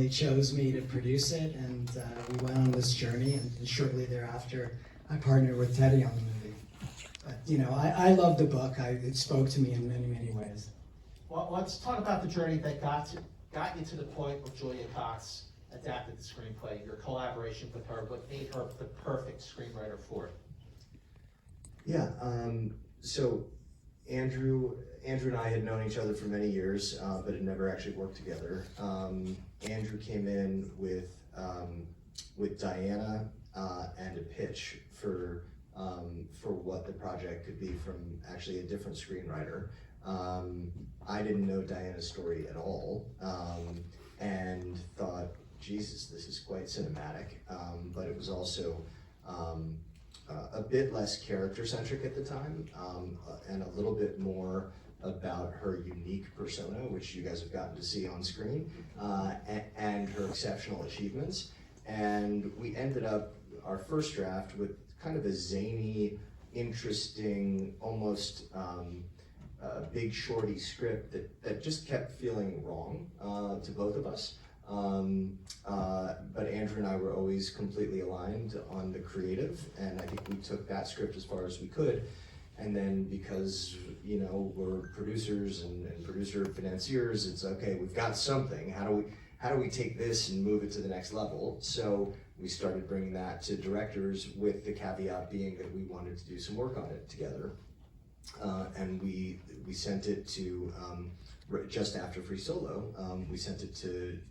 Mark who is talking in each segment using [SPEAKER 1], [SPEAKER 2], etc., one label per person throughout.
[SPEAKER 1] chose me to produce it, and we went on this journey, and shortly thereafter I partnered with Teddy on the movie. But you know, I love the book. It spoke to me in many ways.
[SPEAKER 2] Well, let's talk about the journey that got you to the point where Julia Cox adapted the screenplay, your collaboration with her, what made her the perfect screenwriter for it.
[SPEAKER 3] Yeah, so Andrew and I had known each other for many years, but had never actually worked together. Andrew came in with Diana and a pitch for what the project could be from actually a different screenwriter. I didn't know Diana's story at all, and thought, Jesus, this is quite cinematic, but it was also a bit less character-centric at the time, and a little bit more about her unique persona, which you guys have gotten to see on screen, and her exceptional achievements. And we ended up, our first draft, with kind of a zany, interesting, almost Big Shorty script that just kept feeling wrong to both of us. But Andrew and I were always completely aligned on the creative, and I think we took that script as far as we could. And then because, you know, we're producers and producer financiers, it's okay, we've got something. How do we take this and move it to the next level? So we started bringing that to directors, with the caveat being that we wanted to do some work on it together. And we sent it to, just after Free Solo, we sent it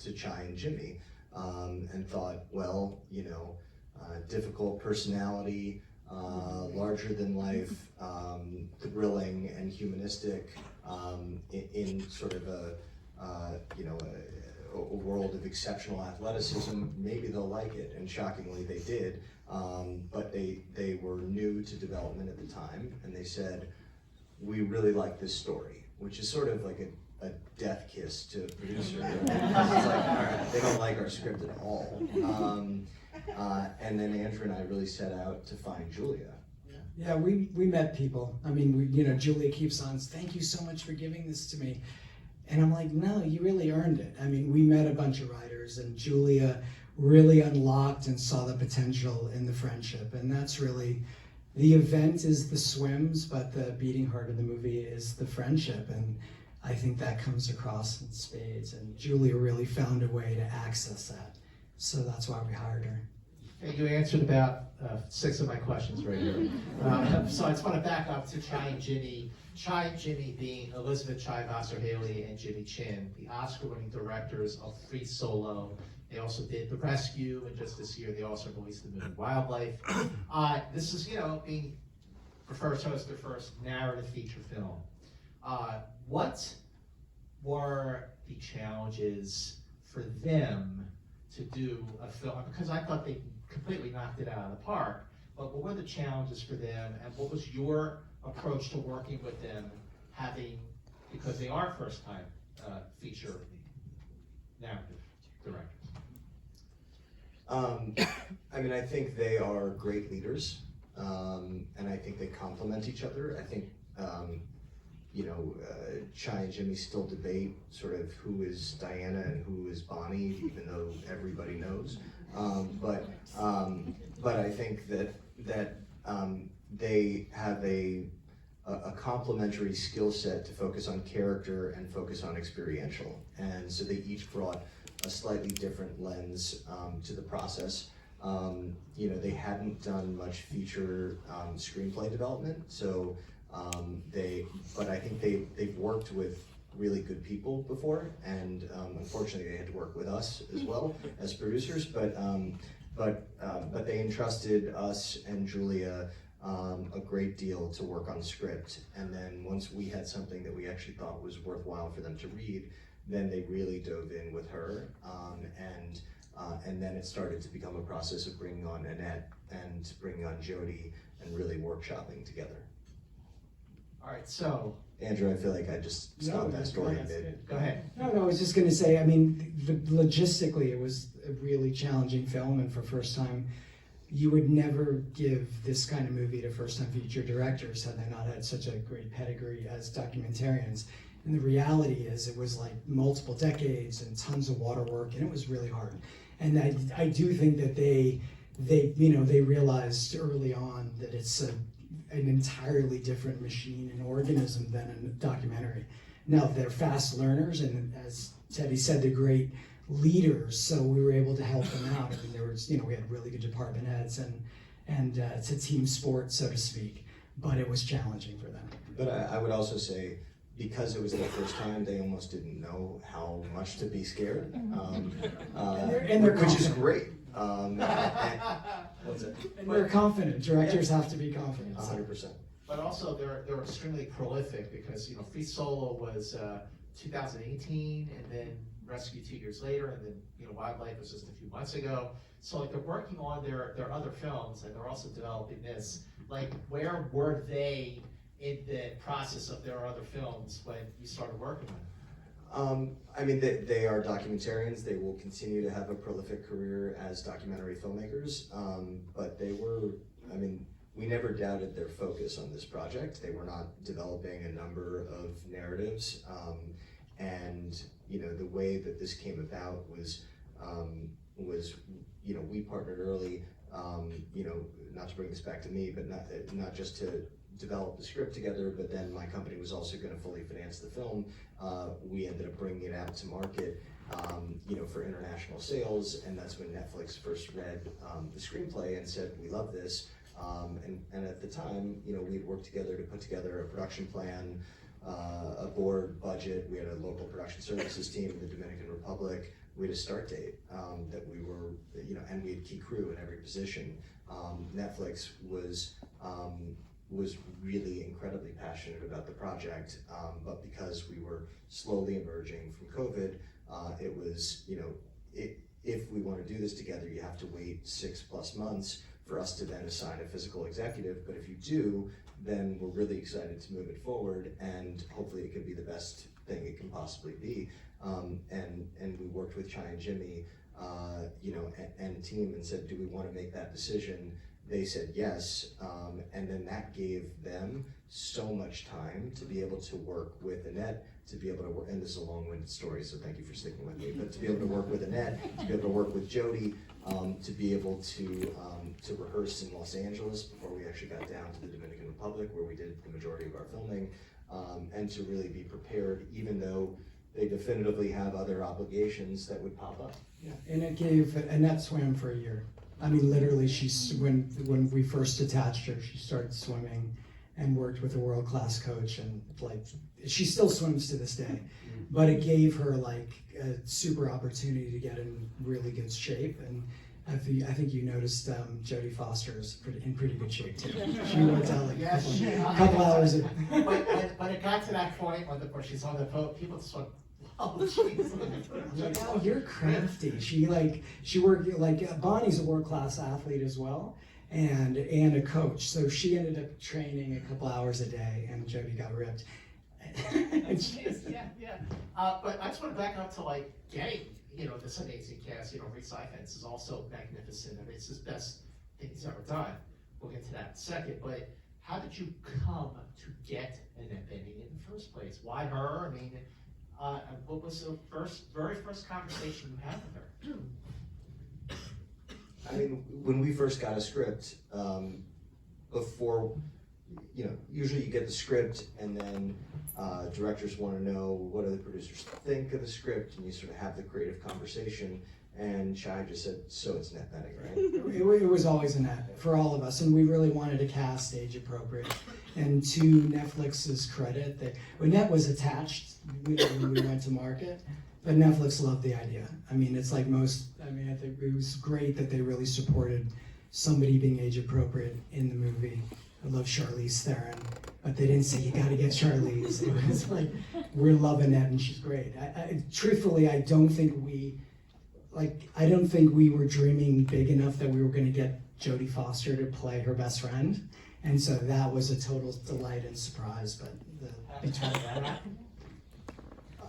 [SPEAKER 3] to Chai and Jimmy, and thought, well, you know, difficult personality, larger than life, thrilling and humanistic, in sort of a world of exceptional athleticism. Maybe they'll like it, and shockingly they did. But they were new to development at the time, and they said, we really like this story, which is sort of like a death kiss to a producer. It's like, all right, they don't like our script at all. And then Andrew and I really set out to find Julia.
[SPEAKER 1] Yeah, we met people. I mean, Julia keeps on, thank you so much for giving this to me. And I'm like, no, you really earned it. I mean, we met a bunch of writers, and Julia really unlocked and saw the potential in the friendship. And that's really, the event is the swims, but the beating heart of the movie is the friendship. And I think that comes across in spades. And Julia really found a way to access that. So that's why we hired her.
[SPEAKER 2] And you answered about 6 of my questions right here. So I just want to back up to Chai and Jimmy. Chai and Jimmy being Elizabeth Chai Vassar-Haley and Jimmy Chin, the Oscar-winning directors of Free Solo. They also did The Rescue, and just this year they also released the movie Wildlife. This is, being referred to as their first narrative feature film. What were the challenges for them to do a film? Because I thought they completely knocked it out of the park, but what were the challenges for them, and what was your approach to working with them, because they are first-time feature narrative directors?
[SPEAKER 3] I mean, I think they are great leaders, and I think they complement each other. I think, Chai and Jimmy still debate sort of who is Diana and who is Bonnie, even though everybody knows. But I think that they have a complementary skill set to focus on character and focus on experiential. And so they each brought a slightly different lens to the process. They hadn't done much feature screenplay development, so but I think they've worked with really good people before, and unfortunately they had to work with us as well as producers. But they entrusted us and Julia a great deal to work on the script, and then once we had something that we actually thought was worthwhile for them to read, then they really dove in with her, and then it started to become a process of bringing on Annette and bringing on Jody and really workshopping together.
[SPEAKER 2] All right, so
[SPEAKER 3] Andrew, I feel like I just stopped that story a bit.
[SPEAKER 2] Go ahead.
[SPEAKER 1] No, I was just going to say, I mean, logistically, it was a really challenging film, and for first time, you would never give this kind of movie to first-time feature directors had they not had such a great pedigree as documentarians. And the reality is it was like multiple decades and tons of water work, and it was really hard. And I do think that they realized early on that it's an entirely different machine and organism than a documentary. Now, they're fast learners, and as Teddy said, they're great leaders, so we were able to help them out. I mean, there was, we had really good department heads, and it's a team sport, so to speak, but it was challenging for them.
[SPEAKER 3] But I would also say, because it was their first time, they almost didn't know how much to be scared, which is great. What's it?
[SPEAKER 1] And they're confident. Directors have to be confident.
[SPEAKER 3] 100%.
[SPEAKER 2] But also, they're extremely prolific because Free Solo was 2018, and then Rescue 2 years later, and then Wildlife was just a few months ago. So like they're working on their other films, and they're also developing this. Like, where were they in the process of their other films when you started working on them?
[SPEAKER 3] I mean, they are documentarians. They will continue to have a prolific career as documentary filmmakers. But they were, we never doubted their focus on this project. They were not developing a number of narratives. And the way that this came about was we partnered early, not to bring this back to me, but not just to develop the script together, but then my company was also going to fully finance the film. We ended up bringing it out to market, for international sales, and that's when Netflix first read the screenplay and said, we love this. And at the time, we'd worked together to put together a production plan, a board budget. We had a local production services team in the Dominican Republic. We had a start date that we were, and we had key crew in every position. Netflix was really incredibly passionate about the project, but because we were slowly emerging from COVID, it was, if we want to do this together, you have to wait 6+ months for us to then assign a physical executive. But if you do, then we're really excited to move it forward, and hopefully it can be the best thing it can possibly be. And we worked with Chai and Jimmy, and team, and said, do we want to make that decision? They said yes, and then that gave them so much time to be able to work with Annette, to be able to work, and this is a long-winded story, so thank you for sticking with me, but to be able to work with Annette, to be able to work with Jody, to be able to rehearse in Los Angeles before we actually got down to the Dominican Republic, where we did the majority of our filming, and to really be prepared, even though they definitively have other obligations that would pop up.
[SPEAKER 1] Yeah, and it gave Annette swam for a year. I mean, literally, when we first attached her, she started swimming and worked with a world-class coach, and she still swims to this day. But it gave her a super opportunity to get in really good shape. And I think you noticed Jody Foster is in pretty good shape too. She worked out a couple hours.
[SPEAKER 2] But it got to that point where she's on the boat, people just went, oh, jeez.
[SPEAKER 1] I'm like, oh, you're crafty. She worked, Bonnie's a world-class athlete as well, and a coach. So she ended up training a couple hours a day, and Jody got ripped.
[SPEAKER 2] Yeah. But I just want to back up to getting, this amazing cast. Reese Ifans is also magnificent. I mean, it's his best thing he's ever done. We'll get to that in a second. But how did you come to get Annette Bening in the first place? Why her? I mean, what was the very first conversation you had with her?
[SPEAKER 3] I mean, when we first got a script, before, usually you get the script, and then directors want to know what do the producers think of the script, and you sort of have the creative conversation. And Chai just said, so it's Annette Bening, right?
[SPEAKER 1] It was always Annette for all of us, and we really wanted to cast age appropriate. And to Netflix's credit, Annette was attached when we went to market, but Netflix loved the idea. I mean, it's like I think it was great that they really supported somebody being age appropriate in the movie. I love Charlize Theron, but they didn't say you got to get Charlize. It was like, we're loving Annette, and she's great. Truthfully, I don't think we were dreaming big enough that we were going to get Jodie Foster to play her best friend, and so that was a total delight and surprise. But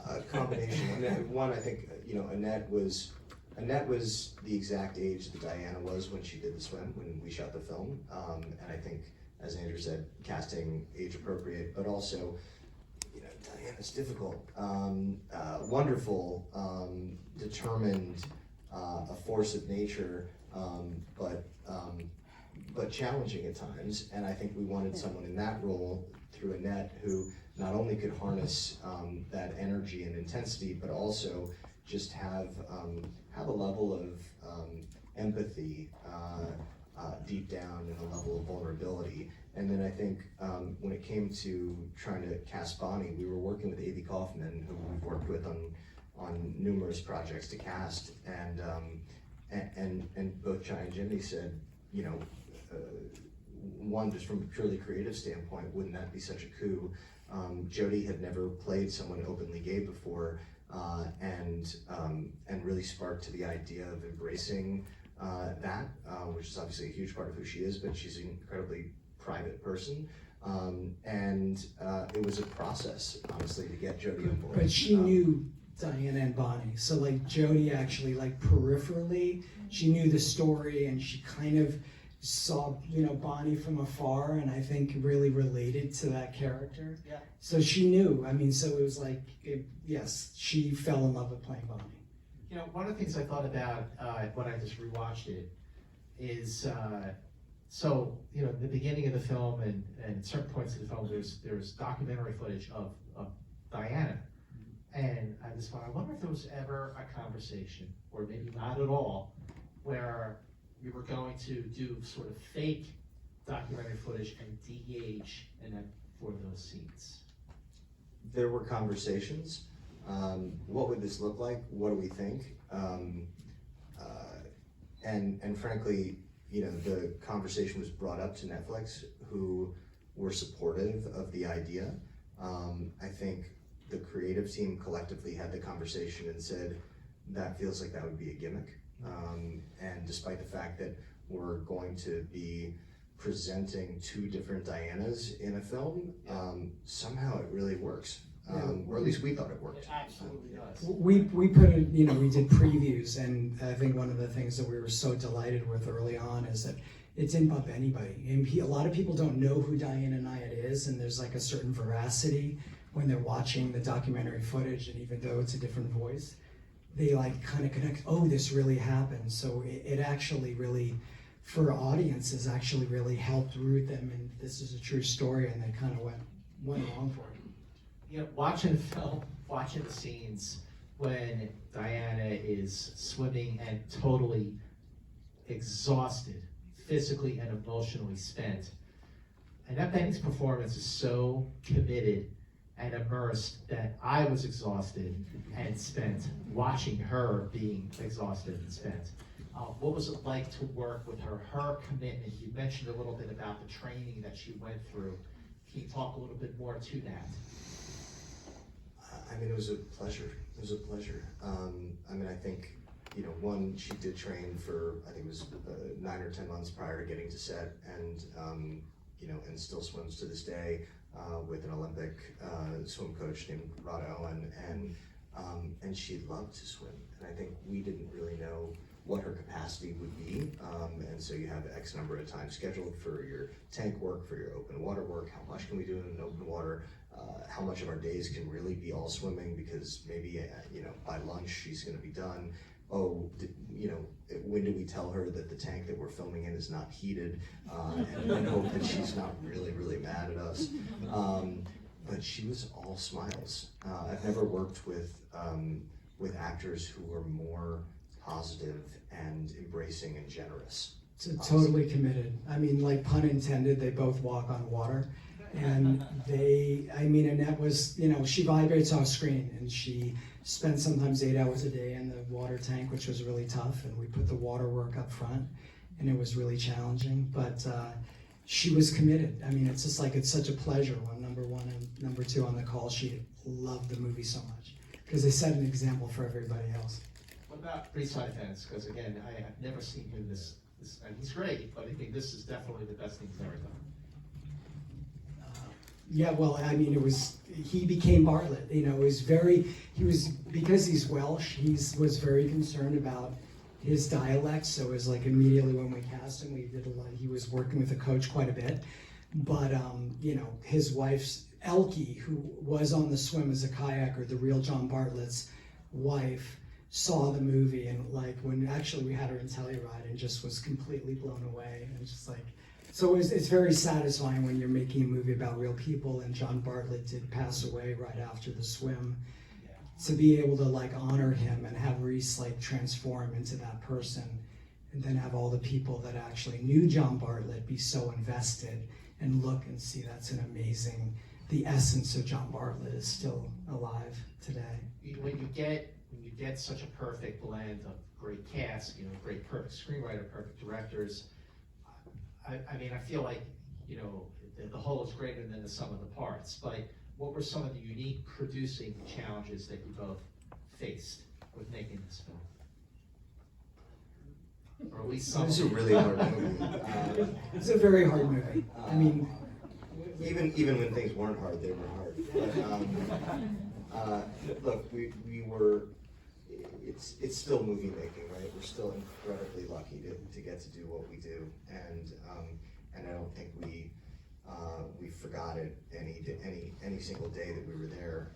[SPEAKER 3] a combination. One, I think, Annette was the exact age that Diana was when she did the swim, when we shot the film, and I think, as Andrew said, casting age appropriate, but also, Diana's difficult, wonderful, determined, a force of nature, but challenging at times. And I think we wanted someone in that role through Annette who not only could harness that energy and intensity, but also just have a level of empathy deep down and a level of vulnerability. And then I think when it came to trying to cast Bonnie, we were working with Avi Kaufman, who we've worked with on numerous projects to cast, and both Chai and Jimmy said, you know, one, just from a purely creative standpoint, wouldn't that be such a coup? Jody had never played someone openly gay before, and really sparked to the idea of embracing that, which is obviously a huge part of who she is, but she's an incredibly private person. And it was a process, honestly, to get Jody on board.
[SPEAKER 1] But she knew Diana and Bonnie, so like Jody actually, like peripherally, she knew the story, and she kind of saw, you know, Bonnie from afar, and I think really related to that character.
[SPEAKER 2] Yeah.
[SPEAKER 1] So she knew. I mean, so it was like, yes, she fell in love with playing Bonnie.
[SPEAKER 2] You know, one of the things I thought about when I just rewatched it is, so, you know, the beginning of the film and certain points of the film, there's documentary footage of Diana. And I just thought, I wonder if there was ever a conversation, or maybe not at all, where you were going to do sort of fake documentary footage and de-age for those scenes.
[SPEAKER 3] There were conversations. What would this look like? What do we think? And frankly, you know, the conversation was brought up to Netflix, who were supportive of the idea. I think the creative team collectively had the conversation and said, that feels like that would be a gimmick. And despite the fact that we're going to be presenting two different Dianas in a film, somehow it really works. Or at least we thought it worked.
[SPEAKER 2] It absolutely does.
[SPEAKER 1] We put it, you know, we did previews, and I think one of the things that we were so delighted with early on is that it didn't bump anybody. And a lot of people don't know who Diana Nyad is, and there's like a certain veracity when they're watching the documentary footage, and even though it's a different voice, they like kind of connect, oh, this really happened. So it actually really, for audiences, actually really helped root them, and this is a true story, and they kind of went along for it.
[SPEAKER 2] You know, watching the film, watching the scenes when Diana is swimming and totally exhausted, physically and emotionally spent. Annette Bening's performance is so committed and immersed that I was exhausted and spent watching her being exhausted and spent. What was it like to work with her? Her commitment, you mentioned a little bit about the training that she went through. Can you talk a little bit more to that?
[SPEAKER 3] I mean, it was a pleasure. It was a pleasure. I mean, I think, you know, one, she did train for, I think it was 9 or 10 months prior to getting to set, and, you know, and still swims to this day with an Olympic swim coach named Rod Owen, and she loved to swim. And I think we didn't really know what her capacity would be, and so you have X number of times scheduled for your tank work, for your open water work. How much can we do in open water? How much of our days can really be all swimming, because maybe, you know, by lunch she's going to be done. Oh, you know, when do we tell her that the tank that we're filming in is not heated, and hope that she's not really mad at us. But she was all smiles. I've never worked with actors who were more positive and embracing and generous.
[SPEAKER 1] Totally committed. I mean, like, pun intended, they both walk on water. And Annette was, you know, she vibrates off screen, and she spent sometimes 8 hours a day in the water tank, which was really tough. And we put the water work up front, and it was really challenging. But she was committed. I mean, it's just like, it's such a pleasure when number one and number two on the call sheet loved the movie so much, because they set an example for everybody else.
[SPEAKER 2] What about Three-Side Fence? Because again, I have never seen him this, and he's great, but I think this is definitely the best thing he's ever done.
[SPEAKER 1] Yeah, well, I mean, he became Bartlett, you know, because he's Welsh, he was very concerned about his dialect, so it was like immediately when we cast him, he was working with the coach quite a bit, but, you know, his wife's Elke, who was on the swim as a kayaker, the real John Bartlett's wife, saw the movie, and like when actually we had her in Telluride and just was completely blown away, and just like, so it's very satisfying when you're making a movie about real people, and John Bartlett did pass away right after the swim, to be able to like honor him and have Reese like transform into that person, and then have all the people that actually knew John Bartlett be so invested and look and see that's an amazing, the essence of John Bartlett is still alive today.
[SPEAKER 2] When you get such a perfect blend of great cast, great perfect screenwriter, perfect directors, I mean, I feel like, the whole is greater than the sum of the parts, but what were some of the unique producing challenges that you both faced with making this film? Or at least some.
[SPEAKER 3] It was a really hard movie.
[SPEAKER 1] It's a very hard movie. I mean,
[SPEAKER 3] even when things weren't hard, they were hard. But, look, we were. It's still movie making, right? We're still incredibly lucky to get to do what we do, and I don't think we forgot it any single day that we were there.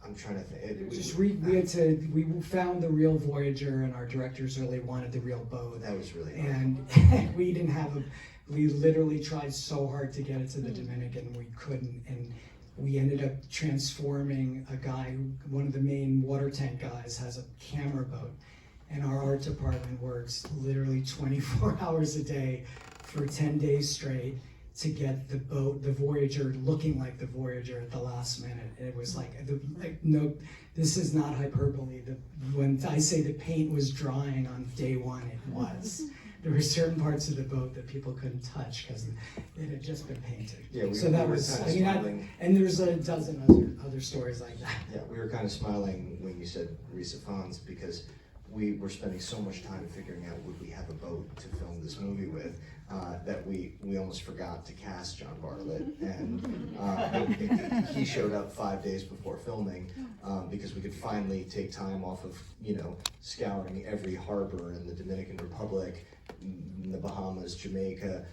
[SPEAKER 3] I'm trying to think. We found the real Voyager, and our directors really wanted the real boat. That was really hard.
[SPEAKER 1] And we didn't have we literally tried so hard to get it to the Dominican, we couldn't, and we ended up transforming a guy, one of the main water tank guys has a camera boat, and our art department works literally 24 hours a day for 10 days straight to get the boat, the Voyager, looking like the Voyager at the last minute. It was like no, this is not hyperbole. When I say the paint was drying on day one, it was. There were certain parts of the boat that people couldn't touch because it had just been painted.
[SPEAKER 3] Yeah,
[SPEAKER 1] so that was, and there's a dozen other stories like that.
[SPEAKER 3] Yeah, we were kind of smiling when you said Risa Fons, because we were spending so much time figuring out would we have a boat to film this movie with, that we almost forgot to cast John Bartlett, and he showed up 5 days before filming, because we could finally take time off of scouring every harbor in the Dominican Republic, the Bahamas, Jamaica,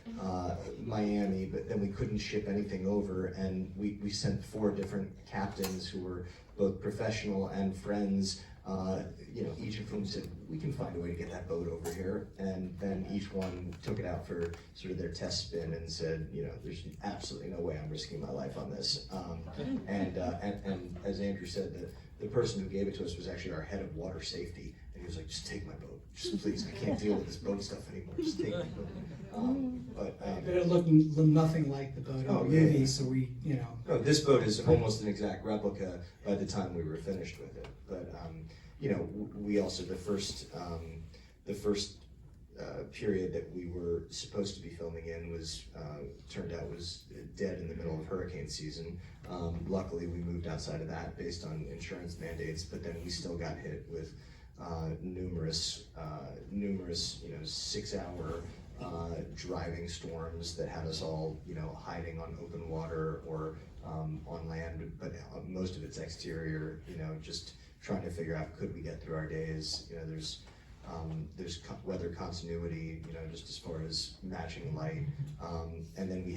[SPEAKER 3] Miami, but then we couldn't ship anything over, and we sent 4 different captains who were both professional and friends, each of whom said, we can find a way to get that boat over here, and then each one took it out for sort of their test spin and said, there's absolutely no way I'm risking my life on this, and as Andrew said, the person who gave it to us was actually our head of water safety, and he was like, just take my boat. Just please, I can't deal with this boat stuff anymore. Just take my boat. But
[SPEAKER 1] it looked nothing like the boat in the movie, so we,
[SPEAKER 3] No, this boat is almost an exact replica by the time we were finished with it. But we also the first period that we were supposed to be filming in was turned out was dead in the middle of hurricane season. Luckily, we moved outside of that based on insurance mandates, but then we still got hit with numerous 6-hour driving storms that had us all hiding on open water or on land, but most of it's exterior, just trying to figure out could we get through our days. There's weather continuity, just as far as matching light, and then we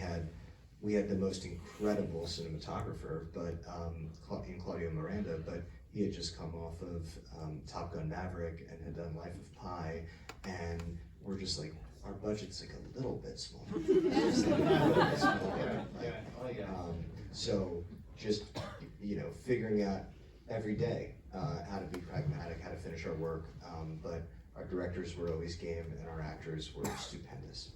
[SPEAKER 3] had the most incredible cinematographer, but in Claudio Miranda, but he had just come off of Top Gun Maverick and had done Life of Pi, and we're just like, our budget's like a little bit small. So just figuring out every day how to be pragmatic, how to finish our work, but our directors were always game, and our actors were stupendous.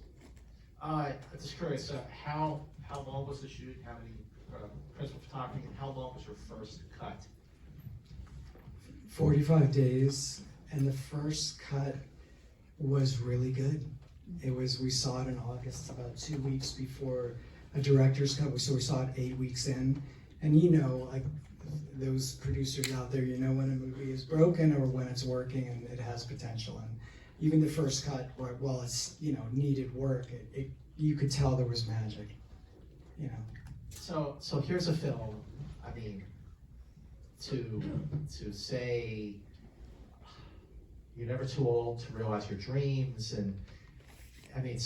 [SPEAKER 2] I'm just curious, how long was the shoot? How many principal photography, and how long was your first cut?
[SPEAKER 1] 45 days, and the first cut was really good. We saw it in August, about 2 weeks before a director's cut, so we saw it 8 weeks in, and like those producers out there, when a movie is broken or when it's working and it has potential, and even the first cut, while it's needed work, you could tell there was magic,
[SPEAKER 2] So here's a film. I mean, to say you're never too old to realize your dreams, and I mean,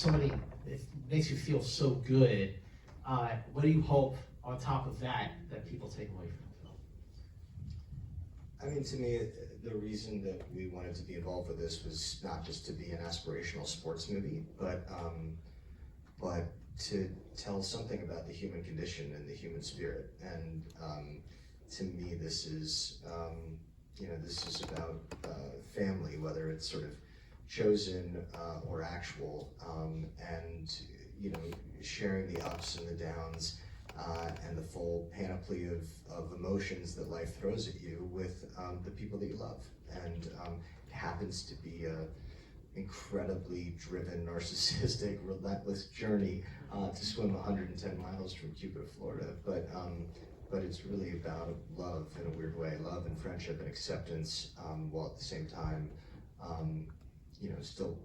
[SPEAKER 2] it makes you feel so good. What do you hope on top of that people take away from the film?
[SPEAKER 3] I mean, to me, the reason that we wanted to be involved with this was not just to be an aspirational sports movie, but to tell something about the human condition and the human spirit. And to me, this is this is about family, whether it's sort of chosen or actual, and sharing the ups and the downs. And the full panoply of emotions that life throws at you with the people that you love. And it happens to be a incredibly driven, narcissistic, relentless journey to swim 110 miles from Cuba to Florida. But it's really about love in a weird way, love and friendship and acceptance, while at the same time,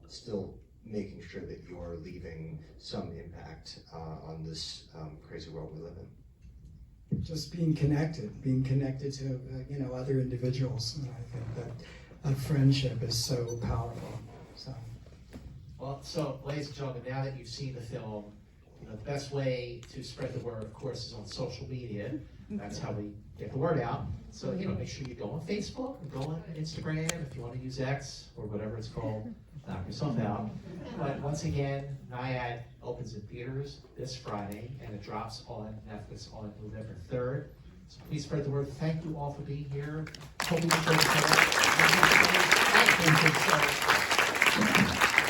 [SPEAKER 3] still making sure that you're leaving some impact on this crazy world we live in.
[SPEAKER 1] Just being connected to other individuals. And I think that friendship is so powerful.
[SPEAKER 2] So, ladies and gentlemen, now that you've seen the film, the best way to spread the word, of course, is on social media. That's how we get the word out. So, make sure you go on Facebook and go on Instagram if you want to use X or whatever it's called. Knock yourself out. But once again, Nyad opens in theaters this Friday, and it drops on Netflix on November 3rd. So please spread the word. Thank you all for being here. Hope you enjoyed the film. Thank you.